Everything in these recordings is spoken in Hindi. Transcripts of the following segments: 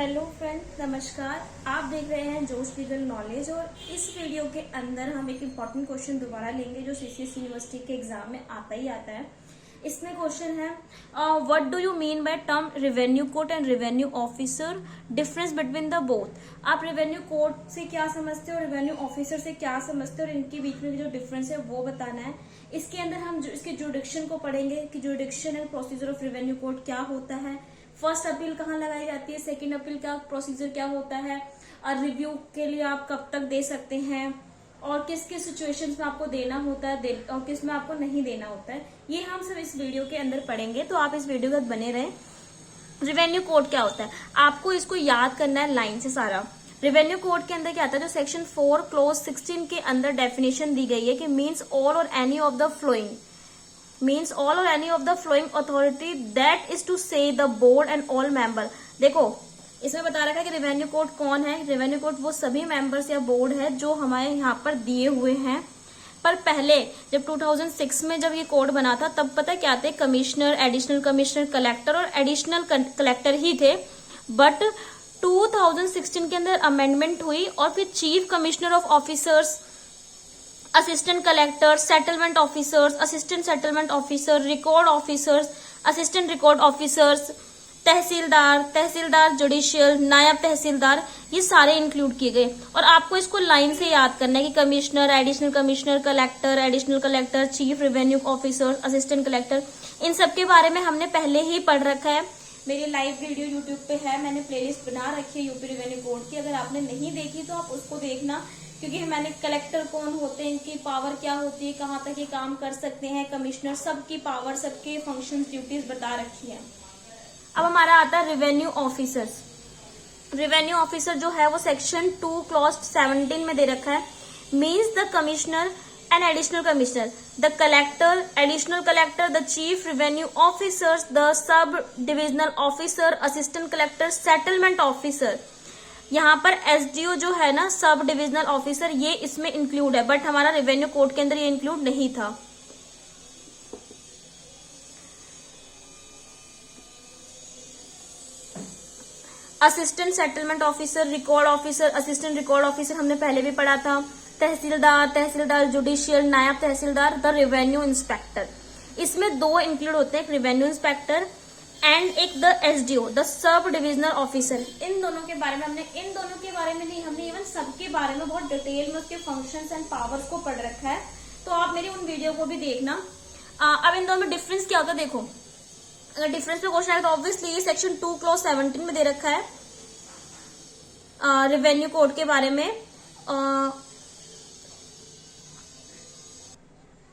हेलो फ्रेंड्स, नमस्कार। आप देख रहे हैं जोश लीगल नॉलेज और इस वीडियो के अंदर हम एक इम्पॉर्टेंट क्वेश्चन दोबारा लेंगे जो सीसीएस यूनिवर्सिटी के एग्जाम में आता ही आता है। इसमें क्वेश्चन है what do you mean by term revenue court and revenue officer, difference between the both. आप रेवेन्यू कोर्ट से क्या समझते हो, रेवेन्यू ऑफिसर से क्या समझते हो और इनके बीच में जो डिफरेंस है वो बताना है। इसके अंदर हम इसके जुडिक्शन को पढ़ेंगे कि जुडिक्शन and procedure of revenue court क्या होता है, फर्स्ट अपील कहाँ लगाई जाती है, सेकंड अपील का प्रोसीजर क्या होता है, और रिव्यू के लिए आप कब तक दे सकते हैं और किस किस सिचुएशंस में आपको देना होता है और किस में आपको नहीं देना होता है, ये हम सब इस वीडियो के अंदर पढ़ेंगे। तो आप इस वीडियो के बने रहें। रेवेन्यू कोड क्या होता है, आपको इसको याद करना है लाइन से सारा। रेवेन्यू कोड के अंदर क्या आता है, जो सेक्शन 4 क्लोज 16 के अंदर डेफिनेशन दी गई है कि मीन्स ऑल और any of the flowing, means all or any of the following authority that is to say the board and all member। देखो इसमें बता रखा है कि रेवेन्यू कोड कौन है। रेवेन्यू कोड वो सभी मेंबर्स या बोर्ड है जो हमारे यहाँ पर दिए हुए हैं। पर पहले जब 2006 में जब ये कोड बना था तब पता क्या थे, कमिश्नर, एडिशनल कमिश्नर, कलेक्टर और एडिशनल कलेक्टर ही थे। बट 2016 के अंदर अमेंडमेंट हुई और फिर chief commissioner of officers, assistant collector, settlement officers, assistant settlement officer, record officers, assistant record officers, tehsildar judicial, नायब तहसीलदार, ये सारे इंक्लूड किए गए। और आपको इसको लाइन से याद करना है कि commissioner, additional commissioner, collector, additional collector, chief revenue officer, assistant collector, इन सब के बारे में हमने पहले ही पढ़ रखा है। मेरी लाइव वीडियो यूट्यूब पे है, मैंने प्लेलिस्ट बना रखी है यूपी रेवेन्यू कोड की। अगर आपने नहीं देखी तो आप उसको देखना, क्योंकि मैंने कलेक्टर कौन होते हैं, इनकी पावर क्या होती है, कहाँ तक ये काम कर सकते हैं, कमिश्नर, सबकी पावर, सबके फंक्शंस, ड्यूटीज बता रखी है। अब हमारा आता है रेवेन्यू ऑफिसर्स। रेवेन्यू ऑफिसर जो है वो सेक्शन 2 क्लॉज 17 में दे रखा है। Means the commissioner and additional commissioner, the collector, additional collector, the chief revenue officers, the sub divisional officer, assistant collector, settlement officer. यहाँ पर एसडीओ जो है ना, सब डिविजनल ऑफिसर, ये इसमें इंक्लूड है। बट हमारा रेवेन्यू कोड के अंदर ये इंक्लूड नहीं था। Assistant settlement officer, record officer, assistant record officer हमने पहले भी पढ़ा था। तहसीलदार जुडिशियल, नायब तहसीलदार, द रेवेन्यू इंस्पेक्टर। इसमें दो इंक्लूड होते हैं, एक रेवेन्यू इंस्पेक्टर एंड एक the SDO, the sub divisional officer. इन दोनों के बारे में हमने नहीं, हमने इवन सबके बारे में बहुत डिटेल में उसके फंक्शंस एंड पावर्स को पढ़ रखा है। तो आप मेरी उन वीडियो को भी देखना। अब इन दोनों में डिफरेंस क्या होता है, देखो अगर डिफरेंस पे क्वेश्चन आए तो ऑब्वियसली ये सेक्शन 2 क्लॉज 17 में दे रखा है रेवेन्यू कोड के बारे में।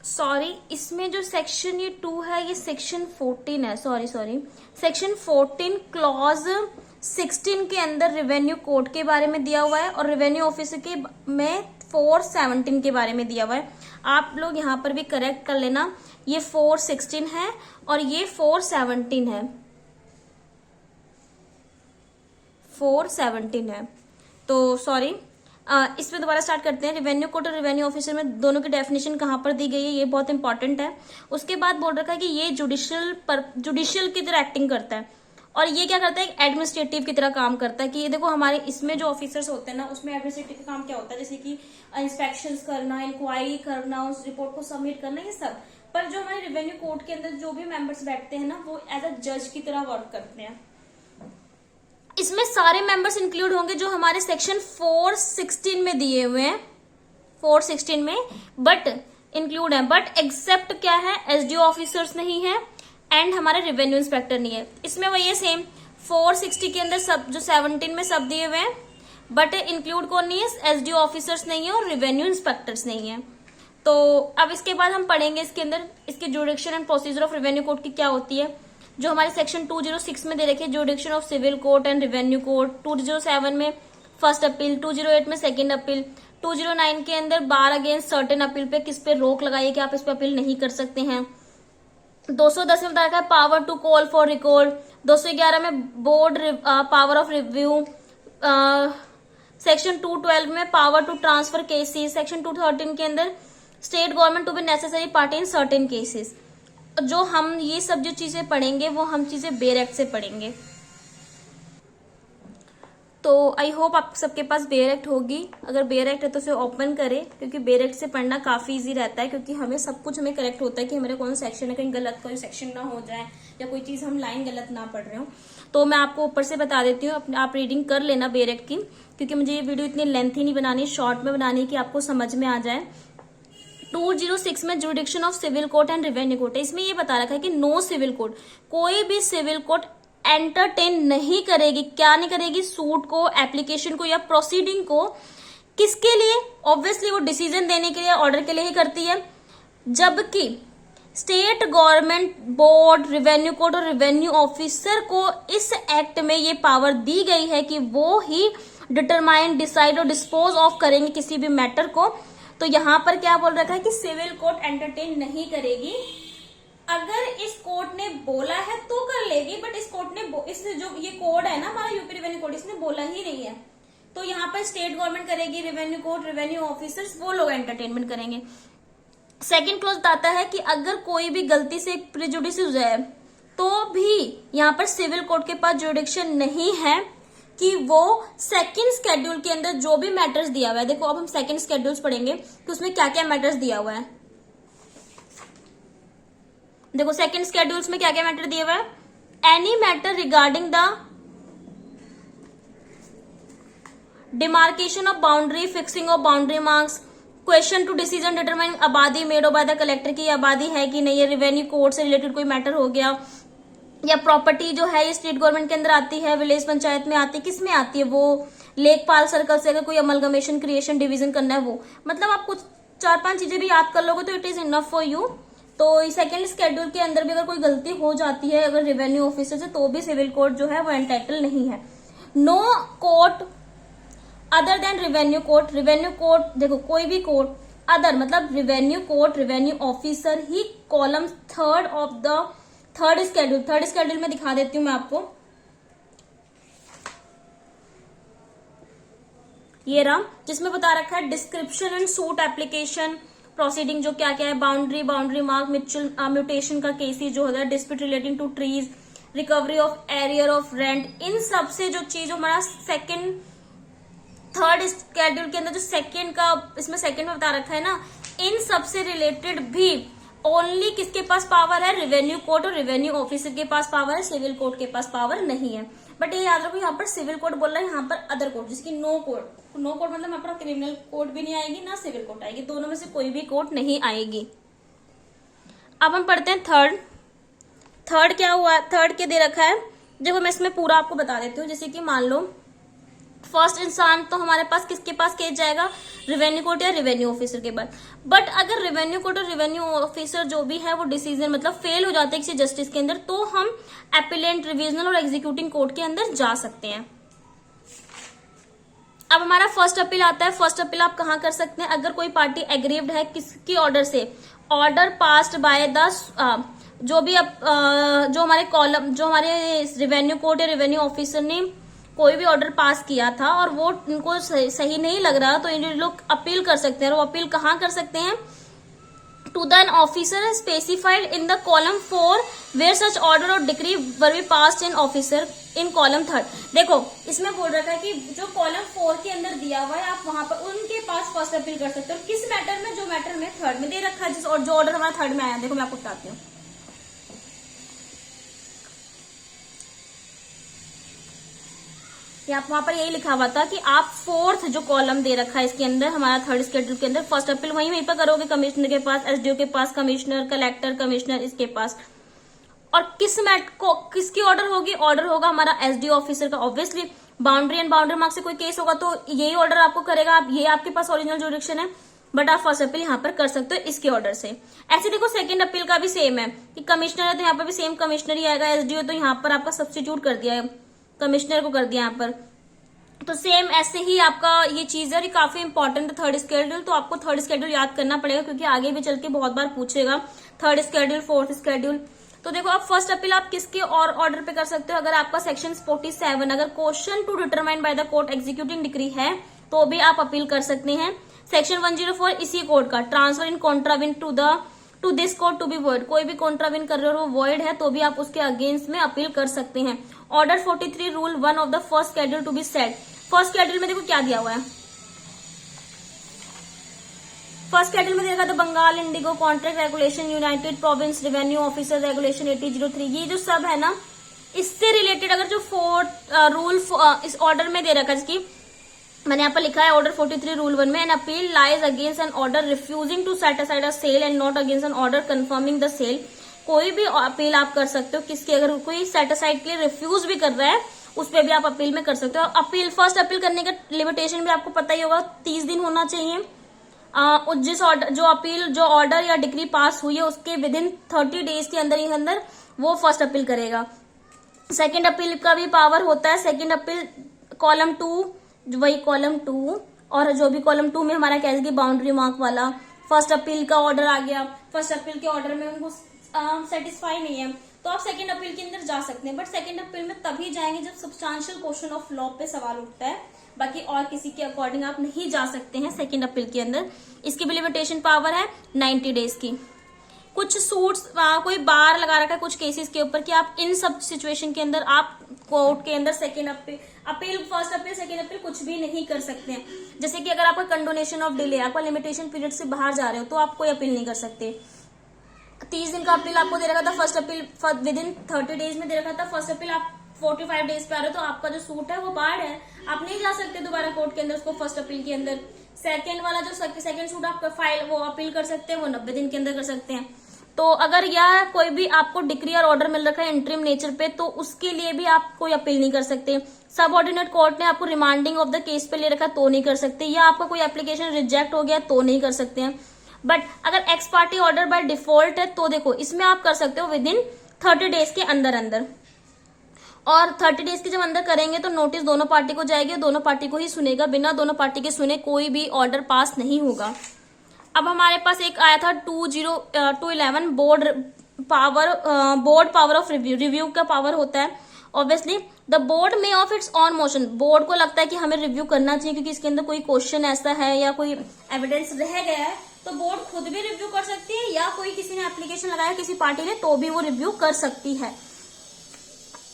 सॉरी, इसमें जो सेक्शन ये 2 है ये सेक्शन 14 है। सॉरी, सेक्शन 14 क्लॉज 16 के अंदर रेवेन्यू कोड के बारे में दिया हुआ है और रेवेन्यू ऑफिसर के में 417 के बारे में दिया हुआ है। आप लोग यहाँ पर भी करेक्ट कर लेना, ये 416 है और ये 417 है, 417 है। तो सॉरी, इसमें दोबारा स्टार्ट करते हैं। रेवेन्यू कोड और रेवेन्यू ऑफिसर में दोनों की डेफिनेशन कहाँ पर दी गई है, ये बहुत इंपॉर्टेंट है। उसके बाद बोल रखा है कि ये जुडिशियल की तरह एक्टिंग करता है और ये क्या करता है, एडमिनिस्ट्रेटिव की तरह काम करता है। कि ये देखो हमारे इसमें जो ऑफिसर्स होते हैं ना, उसमें एडमिनिस्ट्रेटिव काम क्या होता है, जैसे कि इंस्पेक्शंस करना, इंक्वायरी करना, उस रिपोर्ट को सबमिट करना, ये सब। पर जो हमारे रेवेन्यू कोड के अंदर जो भी मेंबर्स बैठते हैं ना, वो एज अ जज की तरह वर्क करते हैं। इसमें सारे मेंबर्स इंक्लूड होंगे जो हमारे सेक्शन 416 में दिए हुए हैं, 416 में बट इंक्लूड है। बट एक्सेप्ट क्या है, एसडीओ ऑफिसर्स नहीं है एंड हमारे रेवेन्यू इंस्पेक्टर नहीं है। इसमें वही है सेम, 460 के अंदर सब जो 17 में सब दिए हुए हैं, बट इंक्लूड कौन नहीं है, एसडीओ ऑफिसर्स नहीं है और रेवेन्यू इंस्पेक्टर्स नहीं है। तो अब इसके बाद हम पढ़ेंगे इसके अंदर इसके जुडिक्शन and procedure of revenue code की क्या होती है, जो हमारे सेक्शन 206 में दे रखे jurisdiction of civil court and revenue code, 207 में फर्स्ट अपील, 208 में सेकंड अपील, 209 के अंदर बार अगेंस्ट सर्टेन अपील पे किस पे रोक लगाई कि आप इस पे अपील नहीं कर सकते हैं। 210 में बता रखा है power to call for recall, 211 में board power of review, section 212 में power to transfer cases, section 213 के अंदर state government to be necessary party in certain cases. जो हम ये सब जो चीजें पढ़ेंगे वो हम चीजें बेर एक्ट से पढ़ेंगे। तो आई होप आप सबके पास बेयर एक्ट होगी। अगर बेयर एक्ट है तो उसे ओपन करें, क्योंकि बेयर एक्ट से पढ़ना काफी इजी रहता है, क्योंकि हमें सब कुछ हमें करेक्ट होता है कि हमारे कौन सा सेक्शन है, कहीं गलत कोई सेक्शन ना हो जाए या कोई चीज हम लाइन गलत ना पढ़ रहे हो। तो मैं आपको ऊपर से बता देती हूँ, आप रीडिंग कर लेना बेयर एक्ट की, क्योंकि मुझे ये वीडियो इतनी लेंथी नहीं बनानी, शॉर्ट में बनानी है कि आपको समझ में आ जाए। 206 में jurisdiction of civil court and revenue court है। इसमें ये बता रखा है कि नो सिविल कोर्ट, कोई भी सिविल कोर्ट एंटरटेन नहीं करेगी, क्या नहीं करेगी, सूट को, एप्लीकेशन को या प्रोसीडिंग को। किसके लिए? ऑब्वियसली वो डिसीजन देने के लिए, ऑर्डर के लिए ही करती है। जबकि state government, board, revenue court और रेवेन्यू ऑफिसर को इस एक्ट में ये पावर दी गई है कि वो ही डिटरमाइन, डिसाइड और डिस्पोज ऑफ करेंगे किसी भी मैटर को। तो यहां पर क्या बोल रखा है कि सिविल कोर्ट एंटरटेन नहीं करेगी। अगर इस कोर्ट ने बोला है तो कर लेगी, बट इस कोर्ट ने इस जो ये कोड है ना हमारा यूपी रेवेन्यू कोड, इसने बोला ही नहीं है। तो यहाँ पर स्टेट गवर्नमेंट करेगी, रेवेन्यू कोर्ट, रेवेन्यू ऑफिसर्स, वो लोग एंटरटेनमेंट करेंगे। सेकंड क्लॉज बताता है कि अगर कोई भी गलती से प्रेजुडिस हो जाए तो भी यहाँ पर सिविल कोर्ट के पास जुडिक्शन नहीं है कि वो सेकंड स्केड्यूल के अंदर जो भी मैटर्स दिया हुआ है। देखो अब हम सेकंड स्केड्यूल्स पढ़ेंगे कि उसमें क्या क्या मैटर्स दिया हुआ है। देखो सेकंड स्केड्यूल्स में क्या क्या मैटर दिया हुआ है। Any matter regarding the demarcation of boundary, fixing of boundary marks, question to decision determine आबादी मेड बाय द कलेक्टर की आबादी है कि नहीं, रेवेन्यू कोर्ट से रिलेटेड कोई मैटर हो गया, या प्रॉपर्टी जो है ये स्टेट गवर्नमेंट के अंदर आती है, विलेज पंचायत में आती है, किस में आती है, वो लेखपाल सर्कल से अगर कोई अमलगमेशन, क्रिएशन, डिवीजन करना है वो। मतलब आप कुछ 4-5 चीजें भी याद कर लोगे तो it is enough for you. तो सेकंड स्केड्यूल के अंदर भी अगर कोई गलती हो जाती है अगर रेवेन्यू ऑफिसर से, तो भी सिविल कोर्ट जो है वो एंटाइटल नहीं है। No court other than revenue court, revenue court, देखो कोई भी कोर्ट अदर मतलब रेवेन्यू कोर्ट, रेवेन्यू ऑफिसर ही column third of the third schedule, third schedule में दिखा देती हूं मैं आपको। ये रहा, जिसमें बता रखा है description and suit application proceeding जो क्या क्या है, बाउंड्री, बाउंड्री मार्क, म्यूटेशन का केसेस जो होता है, dispute relating to trees, recovery of arrear of rent, इन सब से जो चीज हमारा सेकंड थर्ड स्केड्यूल के अंदर जो सेकंड का इसमें सेकंड में बता रखा है ना, इन सब से रिलेटेड भी ओनली किसके पास पावर है, रेवेन्यू कोर्ट और रेवेन्यू ऑफिसर के पास पावर है, सिविल कोर्ट के पास पावर नहीं है। बट ये याद रखो यहाँ पर सिविल कोर्ट बोल रहा है, यहाँ पर अदर कोर्ट, जिसकी नो कोर्ट, नो कोर्ट मतलब यहाँ पर क्रिमिनल कोर्ट भी नहीं आएगी ना सिविल कोर्ट आएगी, दोनों में से कोई भी कोर्ट नहीं आएगी। अब हम पढ़ते हैं थर्ड क्या हुआ, थर्ड के दे रखा है। देखो मैं इसमें पूरा आपको बता देती हूँ। जैसे कि मान लो फर्स्ट इंसान तो हमारे पास किसके पास केस जाएगा, रेवेन्यू कोर्ट या रेवेन्यू ऑफिसर के पास। बट अगर रेवेन्यू कोर्ट और रेवेन्यू ऑफिसर जो भी है वो डिसीजन मतलब फेल हो जाते हैं किसी जस्टिस के अंदर, तो हम एपिलेंट, रिविजनल और एग्जीक्यूटिंग कोर्ट के अंदर जा सकते हैं। अब हमारा फर्स्ट अपील आता है। फर्स्ट अपील आप कहाँ कर सकते हैं, अगर कोई पार्टी एग्रीव्ड है किसकी ऑर्डर से, ऑर्डर पास्ड बाय द जो भी जो हमारे कॉलम, जो हमारे रेवेन्यू कोर्ट या रेवेन्यू ऑफिसर ने कोई भी ऑर्डर पास किया था और वो इनको सही नहीं लग रहा, तो ये लोग अपील कर सकते हैं। और वो अपील कहाँ कर सकते हैं, to the an officer specified in the column 4 where such order और decree were be passed in officer in column 3। देखो इसमें बोल रखा है कि जो कॉलम 4 के अंदर दिया हुआ है आप वहां पर उनके पास फर्स्ट अपील कर सकते हो। किस मैटर में, जो मैटर में थर्ड में दे रखा है, और जो ऑर्डर हमारा थर्ड में आया, देखो मैं आपको बताती हूँ। वहां पर यही लिखा हुआ था कि आप फोर्थ जो कॉलम दे रखा है इसके अंदर हमारा थर्ड स्केड्यूल के अंदर, फर्स्ट अपील वहीं पर करोगे, कमिश्नर के पास, एसडीओ के पास, कमिश्नर, कलेक्टर, कमिश्नर इसके पास। और किसकी ऑर्डर होगी, ऑर्डर होगा हमारा एसडीओ ऑफिसर का। Obviously boundary and boundary mark से कोई केस होगा तो यही ऑर्डर आपको करेगा, आप ये आपके पास ओरिजिनल जुरिडिक्शन है, बट आप फर्स्ट अपील यहाँ पर कर सकते हो इसके ऑर्डर से। ऐसे देखो सेकंड अपील का भी सेम है कि कमिश्नर है तो यहाँ पर भी सेम कमिश्नर ही आएगा, एसडीओ तो यहाँ पर आपका सब्स्टिट्यूट कर दिया है, कमिश्नर को कर दिया यहाँ पर। तो सेम ऐसे ही आपका ये चीज है, काफी इंपॉर्टेंट है थर्ड स्केड्यूल। तो आपको थर्ड स्केड्यूल याद करना पड़ेगा क्योंकि आगे भी चल के बहुत बार पूछेगा थर्ड स्केड्यूल, फोर्थ स्केड्यूल। तो देखो आप फर्स्ट अपील आप किसके और ऑर्डर पे कर सकते हो, अगर आपका सेक्शन 47 अगर question to determine by the court executing decree है तो भी आप अपील कर सकते हैं। सेक्शन 104 इसी कोर्ट का, transfer in contravene to this court to be void, कोई भी कॉन्ट्राविन कर रहे हो वो वॉइड है तो भी आप उसके अगेंस्ट में अपील कर सकते हैं। Order 43 rule 1 of the first schedule to be set, first category में देखो क्या दिया हुआ है, फर्स्ट कैटेगरी में देखा था Bengal indigo contract regulation, united province revenue officer regulation 8003, ये जो सब है ना इससे रिलेटेड अगर जो फोर्थ रूल इस ऑर्डर में दे रखा है, जिसकी मैंने यहाँ पर लिखा है ऑर्डर 43 रूल 1 में, an appeal lies against an order refusing to set aside a sale and not against an order confirming the sale. कोई भी अपील आप कर सकते हो किसकी, अगर कोई सेट असाइड के लिए रिफ्यूज भी कर रहा है उस पर भी आप अपील में कर सकते हो। अपील फर्स्ट अपील करने का लिमिटेशन भी आपको पता ही होगा, 30 दिन होना चाहिए। जिस ऑर्डर जो ऑर्डर या डिग्री पास हुई है उसके विद इन 30 डेज के अंदर ही अंदर वो फर्स्ट अपील करेगा। सेकंड अपील का भी पावर होता है, सेकंड अपील कॉलम 2, वही कॉलम 2 और जो भी कॉलम 2 में हमारा कह कि बाउंड्री मार्क वाला फर्स्ट अपील का ऑर्डर आ गया, फर्स्ट अपील के ऑर्डर में उनको सेटिस्फाई नहीं है तो आप सेकंड अपील के अंदर जा सकते हैं, बट सेकंड अपील में तभी जाएंगे जब सब्सटेंशियल क्वेश्चन ऑफ लॉ पे सवाल उठता है, बाकी और किसी के अकॉर्डिंग आप नहीं जा सकते हैं सेकंड अपील के अंदर। इसकी भी लिमिटेशन पावर है 90 डेज की। कुछ सूट्स कोई बार लगा रखा है कुछ केसेस के ऊपर कि आप इन सब सिचुएशन के अंदर आप कोर्ट के अंदर second appeal first appeal second appeal कुछ भी नहीं कर सकते हैं। जैसे कि अगर आपका कंडोनेशन ऑफ डिले, आपका लिमिटेशन पीरियड से बाहर जा रहे हो तो आप कोई अपील नहीं कर सकते। 30 दिन का अपील आपको दे रखा था, first appeal with in 30 days में दे रखा था, फर्स्ट अपील आप 45 डेज पे आ रहे हो तो आपका जो सूट है वो बाढ़ है, आप नहीं जा सकते दोबारा कोर्ट के अंदर उसको फर्स्ट अपील के अंदर। सेकंड वाला जो सेकंड सूट आप फाइल वो अपील कर सकते हैं, वो 90 दिन के अंदर कर सकते हैं। तो अगर यह कोई भी आपको डिक्री और ऑर्डर मिल रखा है इंटरिम नेचर पे तो उसके लिए भी आप कोई अपील नहीं कर सकते। सब ऑर्डिनेट कोर्ट ने आपको रिमांडिंग ऑफ द केस पे ले रखा तो नहीं कर सकते, या आपका कोई एप्लीकेशन रिजेक्ट हो गया तो नहीं कर सकते हैं। बट अगर x party order by default है तो देखो इसमें आप कर सकते हो विद इन 30 डेज के अंदर अंदर, और 30 डेज के जब अंदर करेंगे तो नोटिस दोनों पार्टी को जाएगी और दोनों पार्टी को ही सुनेगा, बिना दोनों पार्टी के सुने कोई भी ऑर्डर पास नहीं होगा। अब हमारे पास एक आया था 211 बोर्ड पावर ऑफ रिव्यू का पावर होता है। ऑब्वियसली द बोर्ड में of its on motion, board को लगता है कि हमें रिव्यू करना चाहिए क्योंकि इसके अंदर कोई क्वेश्चन ऐसा है या कोई एविडेंस रह गया है, तो बोर्ड खुद भी रिव्यू कर सकती है या कोई किसी ने एप्लीकेशन लगाया किसी पार्टी ने तो भी वो रिव्यू कर सकती है।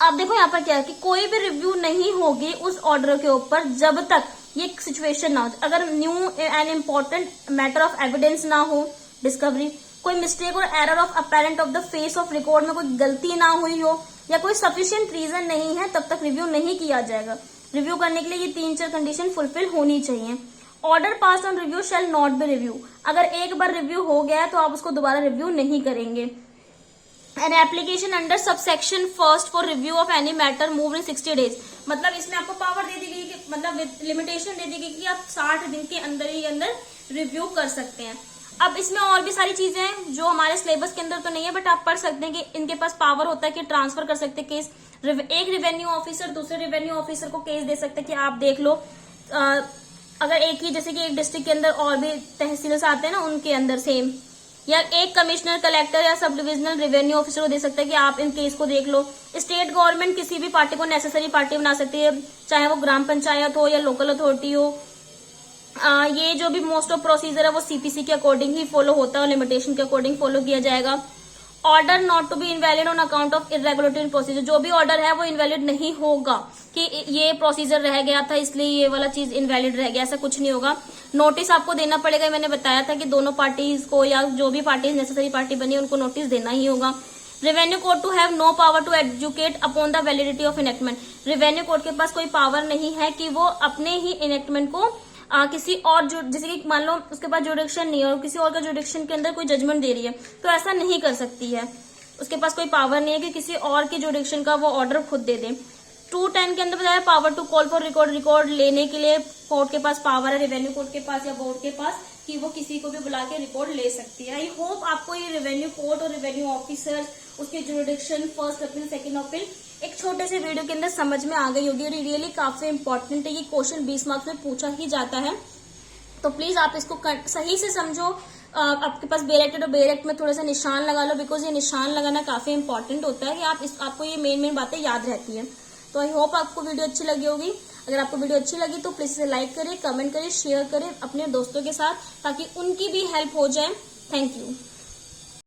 अब देखो यहाँ पर क्या है कि कोई भी रिव्यू नहीं होगी उस ऑर्डर के ऊपर जब तक ये सिचुएशन ना हो, अगर new and important matter of evidence ना हो, डिस्कवरी, कोई मिस्टेक और error of apparent of the face of record में कोई गलती ना हुई हो, या कोई सफिशिएंट रीजन नहीं है, तब तक रिव्यू नहीं किया जाएगा। रिव्यू करने के लिए ये 3-4 कंडीशन फुलफिल होनी चाहिए। Order pass on review shall not be review, अगर एक बार रिव्यू हो गया है तो आप उसको दोबारा रिव्यू नहीं करेंगे। An application under subsection first for review of any matter move in 60 days, मतलब इसमें आपको पावर दे दी गई कि मतलब लिमिटेशन दे दी गई कि आप 60 दिन के अंदर ही अंदर रिव्यू कर सकते हैं। अब इसमें और भी सारी चीजें हैं जो हमारे सिलेबस के अंदर तो नहीं है, बट आप पढ़ सकते हैं कि इनके पास पावर होता है कि ट्रांसफर कर सकते हैं केस, एक रिवेन्यू ऑफिसर दूसरे रिवेन्यू ऑफिसर को केस दे सकते हैं कि आप देख लो, अगर एक ही जैसे कि एक डिस्ट्रिक्ट के अंदर और भी तहसील आते हैं ना उनके अंदर सेम, या एक कमिश्नर कलेक्टर या सब डिविजनल रेवेन्यू ऑफिसर को दे सकता है कि आप इन केस को देख लो। स्टेट गवर्नमेंट किसी भी पार्टी को नेसेसरी पार्टी बना सकती है, चाहे वो ग्राम पंचायत हो या लोकल अथॉरिटी हो। ये जो भी मोस्ट ऑफ प्रोसीजर है वो सीपीसी के अकॉर्डिंग ही फॉलो होता है और लिमिटेशन के अकॉर्डिंग फॉलो किया जाएगा। Order not to be invalid on account of irregulatory procedure, जो भी ऑर्डर है वो इनवैलिड नहीं होगा कि ये प्रोसीजर रह गया था इसलिए ये वाला चीज इनवैलिड रह गया, ऐसा कुछ नहीं होगा। नोटिस आपको देना पड़ेगा, मैंने बताया था कि दोनों पार्टीज को या जो भी पार्टीज नेसेसरी पार्टी बनी उनको नोटिस देना ही होगा। Revenue court to have no power to adjudicate upon the validity of enactment, revenue court के पास कोई पावर नहीं है कि वो अपने ही इनेक्टमेंट को किसी और जैसे कि मान लो उसके पास जुडिक्शन नहीं है और किसी और का जुडिक्शन के अंदर कोई जजमेंट दे रही है तो ऐसा नहीं कर सकती है, उसके पास कोई पावर नहीं है कि किसी और के जुडिक्शन का वो ऑर्डर खुद दे दे। 210 के अंदर बताया power to call for record लेने के लिए कोर्ट के पास पावर है, रेवेन्यू कोर्ट के पास या बोर्ड के पास, कि वो किसी को भी बुला के रिकॉर्ड ले सकती है। आई होप आपको ये रेवेन्यू कोर्ट और रेवेन्यू ऑफिसर उसके जुडिक्शन फर्स्ट अपील सेकंड अपील एक छोटे से वीडियो के अंदर समझ में आ गई होगी और रियली काफी इंपॉर्टेंट है, ये क्वेश्चन 20 मार्क्स में पूछा ही जाता है, तो प्लीज आप इसको सही से समझो। आपके पास बेरेक्टेड और बेरेक्ट में थोड़ा सा निशान लगा लो, बिकॉज ये निशान लगाना काफी इंपॉर्टेंट होता है कि आपको ये मेन बातें याद रहती है। तो आई होप आपको वीडियो अच्छी लगी होगी। अगर आपको वीडियो अच्छी लगी तो प्लीज इसे लाइक करें, कमेंट करें, शेयर करें अपने दोस्तों के साथ ताकि उनकी भी हेल्प हो जाए। Thank you.